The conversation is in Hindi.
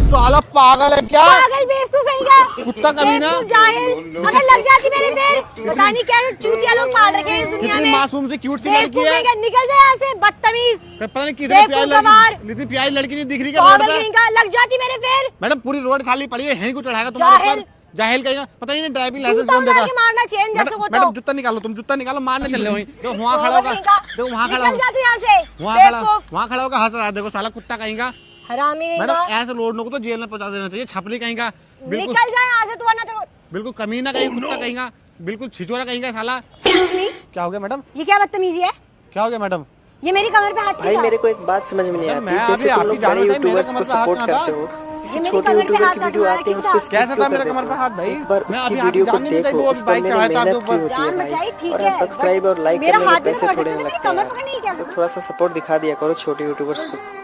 साला पागल है क्या? पागल बेवकूफ कहेगा, कुत्ता कमीना, जाहिल। अगर लग जाती मेरे फिर पता नहीं क्या चूतिया लोग पाल रखे हैं इस दुनिया कितनी में। मासूम से क्यूट सी लड़की है। निकल जाए यहाँ से बदतमीज। पता नहीं कितनी प्यारी लड़की नहीं दिख रही क्या? पागल कहेगा, लग जाती मेरे फिर। मैडम पूरी रोड खाली पड़ी है, यहीं को चढ़ाएगा तुम्हारे ऊपर। जाहिल कहेगा, पता ही नहीं ड्राइविंग लाइसेंस कौन देता है। मारना चेन जैसे को। मैडम जूता निकालो, तुम जूता निकालो, मारने चल रहे हो। देखो वहाँ खड़ा होगा, देखो वहाँ खड़ा होगा, निकल जा तू यहाँ से। वहाँ खड़ा होगा हंस रहा है। देखो साला कुत्ता कहेगा, हरामी। मैडम ऐसे लोगों को तो जेल में पहुंचा देना चाहिए। छपरी कहेगा, निकल जा यहाँ से तू, वरना तो बिल्कुल कमीना कहीं, कुत्ता कहेगा, बिल्कुल छिछोरा कहेगा साला। क्या हो गया मैडम? ये क्या बदतमीजी है? क्या हो गया मैडम? ये मेरी कमर पे हाथ भाई मेरे को एक बात समझ में नहीं आती, जैसे तुम लोग बड़े यूट्यूबर्स को सपोर्ट करते हो, छोटे यूट्यूबर की वीडियो आते हैं उसको कैसा था मेरे कमर पे हाथ भाई? मैं अभी वीडियो को देखो, उस पर मेरी मेहनत की होती है भाई, और सब्सक्राइब और लाइक करने के पैसे थोड़े लगते हैं, तो थोड़ा सा सपोर्ट दिखा दिया करो छोटे यूट्यूबर्स को।